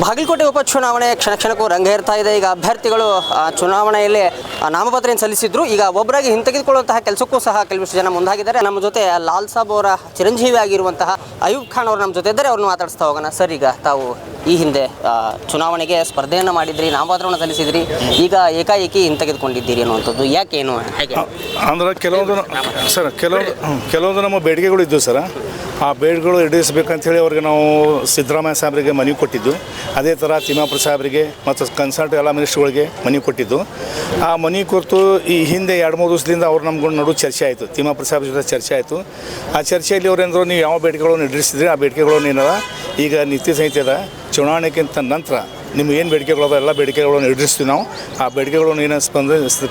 ಬಾಗಲಕೋಟೆ ಉಪಚುನಾವಣೆ ಕ್ಷಣಕ್ಕೂ ರಂಗೇರ್ತಾ ಇದೆ. ಈಗ ಅಭ್ಯರ್ಥಿಗಳು ಚುನಾವಣೆಯಲ್ಲಿ ನಾಮಪತ್ರ ಸಲ್ಲಿಸಿದ್ರು. ಈಗ ಒಬ್ಬರಾಗಿ ಹಿಂತೆಗೆದುಕೊಳ್ಳುವಂತಹ ಕೆಲಸಕ್ಕೂ ಸಹ ಕೆಲವಷ್ಟು ಜನ ಮುಂದಾಗಿದ್ದಾರೆ. ನಮ್ಮ ಜೊತೆ ಲಾಲ್ ಸಾಬ್ ಅವರ ಚಿರಂಜೀವಿ ಆಗಿರುವಂತಹ ಅಯೂಬ್ ಖಾನ್ ಅವರು ನಮ್ಮ ಜೊತೆ ಇದ್ದಾರೆ. ಅವ್ರನ್ನ ಮಾತಾಡಿಸ್ತಾ ಹೋಗೋಣ. ಸರ್, ಈಗ ತಾವು ಈ ಹಿಂದೆ ಚುನಾವಣೆಗೆ ಸ್ಪರ್ಧೆಯನ್ನು ಮಾಡಿದ್ರಿ, ನಾಮಪತ್ರವನ್ನು ಸಲ್ಲಿಸಿದ್ರಿ, ಈಗ ಏಕಾಏಕಿ ಹಿಂತೆಗೆದುಕೊಂಡಿದ್ದೀರಿ ಅನ್ನುವಂಥದ್ದು ಯಾಕೇನು ಹೇಗೆ? ಅಂದ್ರೆ ಕೆಲವೊಂದು ನಮ್ಮ ಬೇಡಿಕೆಗಳು ಇದ್ದವು ಸರ್. ಆ ಬೇಡಿಕೆಗಳು ಈಡೇರಿಸಬೇಕಂತೇಳಿ ಅವ್ರಿಗೆ ನಾವು ಸಿದ್ದರಾಮಯ್ಯ ಸಾಹೇಬರಿಗೆ ಮನವಿ ಕೊಟ್ಟಿದ್ದು. ಅದೇ ಥರ ತಿಮ್ಮಾಪುರ ಸಾಹೇಬರಿಗೆ ಮತ್ತು ಕನ್ಸಲ್ಟ್ ಎಲ್ಲ ಮಿನಿಸ್ಟ್ರುಗಳಿಗೆ ಮನವಿ ಕೊಟ್ಟಿದ್ದು. ಆ ಮನವಿ ಕುರಿತು ಈ ಹಿಂದೆ 2-3 ದಿವಸದಿಂದ ಅವ್ರು ನಮ್ಗಳ ನಡು ಚರ್ಚೆ ಆಯಿತು. ತಿಮ್ಮಾಪುರ ಸಾಹೇಬ್ರ ಜೊತೆ ಚರ್ಚೆ ಆಯಿತು. ಆ ಚರ್ಚೆಯಲ್ಲಿ ಅವ್ರು ಏನಂದ್ರು, ನೀವು ಯಾವ ಬೇಡಿಕೆಗಳನ್ನು ಈಡೇರಿಸಿದ್ರಿ ಆ ಬೇಡಿಕೆಗಳನ್ನು ಏನದ ಈಗ ನೀತಿ ಸಂಹಿತೆದ ಚುನಾವಣೆಗಿಂತ ನಂತರ ನಿಮ್ಗೆ ಏನು ಬೇಡಿಕೆಗಳವ ಎಲ್ಲ ಬೇಡಿಕೆಗಳನ್ನು ಈಡೇರಿಸ್ತೀವಿ. ನಾವು ಆ ಬೇಡಿಕೆಗಳನ್ನು ಏನು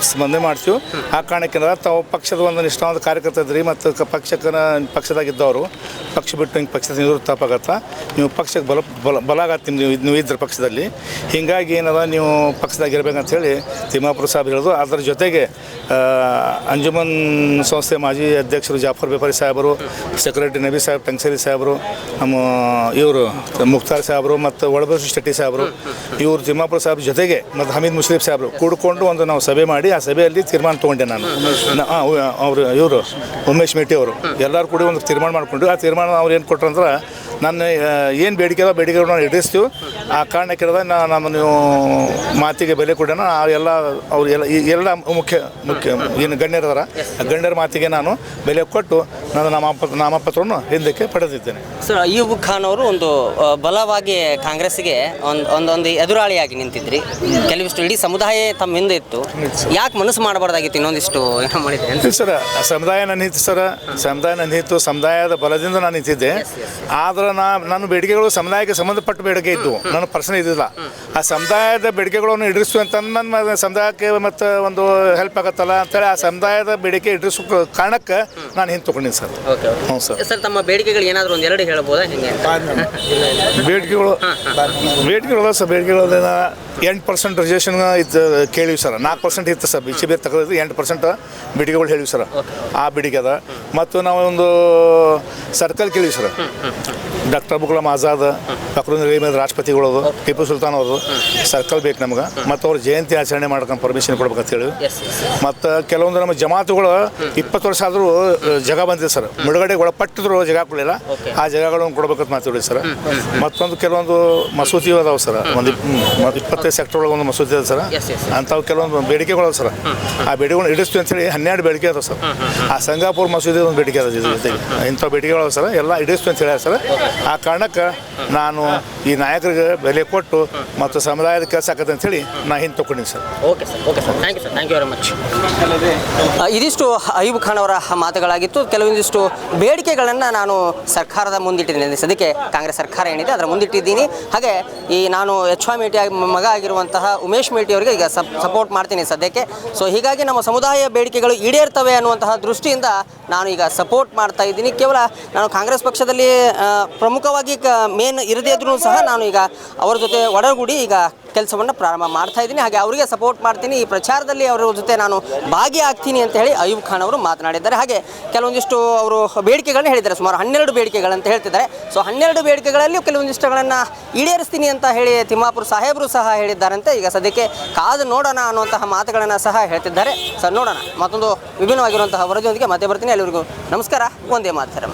ಸ್ಪಂದನೆ ಮಾಡ್ತೀವಿ. ಆ ಕಾರಣಕ್ಕೆ ತಾವು ಪಕ್ಷದ ಒಂದು ನಿಷ್ಠಾವಂತ ಕಾರ್ಯಕರ್ತದ್ರಿ ಮತ್ತು ಪಕ್ಷದಾಗಿದ್ದವರು ಪಕ್ಷ ಬಿಟ್ಟು ಹಿಂಗೆ ಪಕ್ಷದ ನಿವೃತ್ತಿ ತಪ್ಪಾಗತ್ತ, ನೀವು ಪಕ್ಷಕ್ಕೆ ಬಲ ಆಗತ್ತಿ ನೀವು ಇದ್ರ ಪಕ್ಷದಲ್ಲಿ. ಹೀಗಾಗಿ ಏನದ ನೀವು ಪಕ್ಷದಾಗಿರ್ಬೇಕಂತ ಹೇಳಿ ತಿಮ್ಮಾಪುರ ಸಾಹೇಬ್ ಹೇಳೋದು. ಅದರ ಜೊತೆಗೆ ಅಂಜುಮನ್ ಸಂಸ್ಥೆ ಮಾಜಿ ಅಧ್ಯಕ್ಷರು ಜಾಫರ್ ಬೇಪಾರಿ ಸಾಹೇಬರು, ಸೆಕ್ರೆಟರಿ ನಬಿ ಸಾಹೇಬ್ ಟಂಗ್ಸರಿ ಸಾಹೇಬರು, ನಮ್ಮ ಇವರು ಮುಖ್ತಾರ್ ಸಾಹೇಬರು ಮತ್ತು ಒಳಬಸು ಶೆಟ್ಟಿ ಸಾಹೇಬರು, ಇವರು ತಿಮ್ಮಾಪುರ ಸಾಹೇಬ್ ಜೊತೆಗೆ ಮತ್ತು ಹಮೀದ್ ಮುಸ್ಲಿಂ ಸಾಹೇಬರು ಕೂಡಿಕೊಂಡು ಒಂದು ನಾವು ಸಭೆ ಮಾಡಿ ಆ ಸಭೆಯಲ್ಲಿ ತೀರ್ಮಾನ ತೊಗೊಂಡೆ ನಾನು. ಇವರು ಉಮೇಶ್ ಮೇಟಿ ಅವರು ಎಲ್ಲರೂ ಕೂಡ ಒಂದು ತೀರ್ಮಾನ ಮಾಡಿಕೊಂಡು ಆ ತೀರ್ಮಾನ ಅವ್ರು ಏನು ಕೊಟ್ಟರು ಅಂದ್ರೆ, ನನ್ನ ಏನು ಬೇಡಿಕೆಗಳು ನಾವು ಈಡೇರಿಸ್ತೀವಿ. ಆ ಕಾರಣಕ್ಕೆ ನಮ್ಮ ನೀವು ಮಾತಿಗೆ ಬೆಲೆ ಕೊಡೋಣ. ಎಲ್ಲ ಮುಖ್ಯ ಏನು ಗಣ್ಯರದಾರ ಗಣ್ಯರ ಮಾತಿಗೆ ನಾನು ಬೆಲೆ ಕೊಟ್ಟು ನನ್ನ ನಾಮಪತ್ರವನ್ನು ಹಿಂದಕ್ಕೆ ಪಡೆದಿದ್ದೇನೆ. ಸರ್, ಅಯೂಬ್ ಖಾನ್ ಅವರು ಒಂದು ಬಲವಾಗಿ ಕಾಂಗ್ರೆಸ್ಗೆ ಒಂದು ಎದುರಾಳಿಯಾಗಿ ನಿಂತಿದ್ರಿ. ಕೆಲವಿಷ್ಟು ಇಡೀ ಸಮುದಾಯ ತಮ್ಮ ಹಿಂದೆ ಇತ್ತು. ಯಾಕೆ ಮನಸ್ಸು ಮಾಡಬಾರ್ದಾಗಿತ್ತು? ಇನ್ನೊಂದಿಷ್ಟು ಏನೋ ಮಾಡಿದೆ ಸರ್. ಸಮುದಾಯ ನಿಂತು ಸರ್, ಸಮುದಾಯದ ಬಲದಿಂದ ನಾನು ನಿಂತಿದ್ದೆ. ಆದ್ರೆ ನನ್ನ ಬೇಡಿಕೆಗಳು ಸಮುದಾಯಕ್ಕೆ ಸಂಬಂಧಪಟ್ಟ ಬೇಡಿಕೆ ಇದ್ದು, ನನ್ನ ಪರ್ಸನ್ ಇದ್ದಿಲ್ಲ. ಆ ಸಮುದಾಯದ ಬೇಡಿಕೆಗಳನ್ನು ಈಡೇರಿಸುವ ಅಂತ ನನ್ನ ಸಮುದಾಯಕ್ಕೆ ಮತ್ತು ಒಂದು ಹೆಲ್ಪ್ ಆಗತ್ತಲ್ಲ ಅಂತೇಳಿ ಆ ಸಮುದಾಯದ ಬೇಡಿಕೆ ಈಡೇರಿಸೋ ಕಾರಣಕ್ಕೆ ನಾನು ಹಿಂದೆ ತೊಗೊಂಡಿನಿ ಸರ್. ಹ್ಞೂ ಸರ್. ಸರ್, ತಮ್ಮ ಬೇಡಿಕೆಗಳು ಏನಾದರೂ ಒಂದೆರಡು ಹೇಳ್ಬೋದಾ? ಹೇಗೆ ಬೇಡಿಕೆಗಳು ಸರ್, ಬೇಡಿಕೆಗಳನ್ನ 8% ರಿಸರ್ವೇಷನ್ ಇತ್ತು ಕೇಳಿವಿ ಸರ್. 4% ಇತ್ತು ಸರ್. ಬೇರೆ ತಗೊಳ್ಳೋದು 8% ಬೇಡಿಕೆಗಳು ಹೇಳಿವಿ ಸರ್. ಆ ಬೇಡಿಕೆ ಅದ. ಮತ್ತು ನಾವು ಒಂದು ಸರ್ಕಲ್ ಕೇಳಿವಿ ಸರ್. ಡಾಕ್ಟರ್ ಅಬುಲ್ ಕಲಾಂ ಆಜಾದ್, ಫಕ್ರುದ್ದೀನ್ ಅಹಮದ್ ರಾಷ್ಟ್ರಪತಿಗಳದು, ಟಿಪ್ಪು ಸುಲ್ತಾನ್ ಅವ್ರದ್ದು ಸರ್ಕಲ್ ಬೇಕು ನಮ್ಗೆ. ಮತ್ತು ಅವ್ರ ಜಯಂತಿ ಆಚರಣೆ ಮಾಡ್ಕೊಂಡು ಪರ್ಮಿಷನ್ ಕೊಡ್ಬೇಕಂತ ಹೇಳಿ. ಮತ್ತು ಕೆಲವೊಂದು ನಮ್ಮ ಜಮಾತುಗಳು 20 ವರ್ಷ ಆದರೂ ಜಾಗ ಬಂದಿದೆ ಸರ್. ಮುಳುಗಡೆಗೆ ಒಳಪಟ್ಟಿದ್ರು ಜಾಗ ಕೊಡಲಿಲ್ಲ. ಆ ಜಾಗಗಳನ್ನು ಕೊಡ್ಬೇಕಂತ ಮಾತಾಡಿ ಸರ್. ಮತ್ತೊಂದು ಕೆಲವೊಂದು ಮಸೂದಿ ಅದಾವೆ ಸರ್. ಒಂದು 25 ಸೆಕ್ಟರ್ ಒಳಗೆ ಒಂದು ಮಸೂದಿ ಅದ ಸರ್. ಅಂಥವು ಕೆಲವೊಂದು ಬೇಡಿಕೆಗಳು ಸರ್. ಆ ಬೇಡಿಕೆಗಳನ್ನ ಈಡೇರಿಸ್ತೀವಿ ಅಂತೇಳಿ 12 ಬೇಡಿಕೆ ಅದಾವೆ ಸರ್. ಆ ಸಂಗಾಪುರ ಮಸೂದಿ ಒಂದು ಬೇಡಿಕೆ ಅದ ಜೊತೆಗೆ. ಇಂಥ ಬೇಡಿಕೆಗಳು ಸರ್ ಎಲ್ಲ ಈಡೇರಿಸ್ತೀವಿ ಅಂತ ಹೇಳಿ ಸರ್. ಆ ಕಾರಣಕ್ಕೆ ನಾನು ಈ ನಾಯಕರಿಗೆ ಬೆಲೆ ಕೊಟ್ಟು ಮತ್ತು ಸಮುದಾಯದ ಕೆಲಸ ಆಗತ್ತೆ ಅಂತೇಳಿ ನಾನು ಹಿಂದೆ ತೊಗೊಂಡಿನಿ sir. Okay sir, thank you sir, thank you very much. ಇದಿಷ್ಟು ಅಯೂಬ್ ಖಾನ್ ಅವರ ಮಾತುಗಳಾಗಿತ್ತು. ಕೆಲವೊಂದಿಷ್ಟು ಬೇಡಿಕೆಗಳನ್ನು ನಾನು ಸರ್ಕಾರದ ಮುಂದಿಟ್ಟಿದ್ದೀನಿ. ಸದ್ಯಕ್ಕೆ ಕಾಂಗ್ರೆಸ್ ಸರ್ಕಾರ ಏನಿದೆ ಅದರ ಮುಂದಿಟ್ಟಿದ್ದೀನಿ. ಹಾಗೆ ಈ ನಾನು ಎಚ್.ವೈ. ಮೇಟಿ ಮಗ ಆಗಿರುವಂತಹ ಉಮೇಶ್ ಮೇಟಿ ಅವರಿಗೆ ಈಗ ಸಪೋರ್ಟ್ ಮಾಡ್ತೀನಿ ಸದ್ಯಕ್ಕೆ. ಸೊ ಹೀಗಾಗಿ ನಮ್ಮ ಸಮುದಾಯ ಬೇಡಿಕೆಗಳು ಈಡೇರ್ತವೆ ಅನ್ನುವಂತಹ ದೃಷ್ಟಿಯಿಂದ ನಾನು ಈಗ ಸಪೋರ್ಟ್ ಮಾಡ್ತಾ ಇದ್ದೀನಿ. ಕೇವಲ ನಾನು ಕಾಂಗ್ರೆಸ್ ಪಕ್ಷದಲ್ಲಿ ಪ್ರಮುಖವಾಗಿ ಮೇನ್ ಇರದೇ ಇದ್ರೂ ಸಹ ನಾನು ಈಗ ಅವರ ಜೊತೆ ಒಡಗೂಡಿ ಈಗ ಕೆಲಸವನ್ನು ಪ್ರಾರಂಭ ಮಾಡ್ತಾ ಇದ್ದೀನಿ. ಹಾಗೆ ಅವರಿಗೆ ಸಪೋರ್ಟ್ ಮಾಡ್ತೀನಿ. ಈ ಪ್ರಚಾರದಲ್ಲಿ ಅವರ ಜೊತೆ ನಾನು ಭಾಗಿಯಾಗ್ತೀನಿ ಅಂತ ಹೇಳಿ ಅಯೂಬ್ ಖಾನ್ ಅವರು ಮಾತನಾಡಿದ್ದಾರೆ. ಹಾಗೆ ಕೆಲವೊಂದಿಷ್ಟು ಅವರು ಬೇಡಿಕೆಗಳನ್ನ ಹೇಳಿದ್ದಾರೆ. ಸುಮಾರು 12 ಬೇಡಿಕೆಗಳಂತ ಹೇಳ್ತಿದ್ದಾರೆ. ಸೊ 12 ಬೇಡಿಕೆಗಳಲ್ಲಿ ಕೆಲವೊಂದಿಷ್ಟುಗಳನ್ನು ಈಡೇರಿಸ್ತೀನಿ ಅಂತ ಹೇಳಿ ತಿಮ್ಮಾಪುರ ಸಾಹೇಬರು ಸಹ ಹೇಳಿದ್ದಾರಂತೆ. ಈಗ ಸದ್ಯಕ್ಕೆ ಕಾದು ನೋಡೋಣ ಅನ್ನುವಂತಹ ಮಾತುಗಳನ್ನು ಸಹ ಹೇಳ್ತಿದ್ದಾರೆ. ಸರ್, ನೋಡೋಣ. ಮತ್ತೊಂದು ವಿಭಿನ್ನವಾಗಿರುವಂತಹ ವರದಿಯೊಂದಿಗೆ ಮತ್ತೆ ಬರ್ತೀನಿ. ಎಲ್ಲರಿಗೂ ನಮಸ್ಕಾರ. ಒಂದೇ ಮಾತರಂ.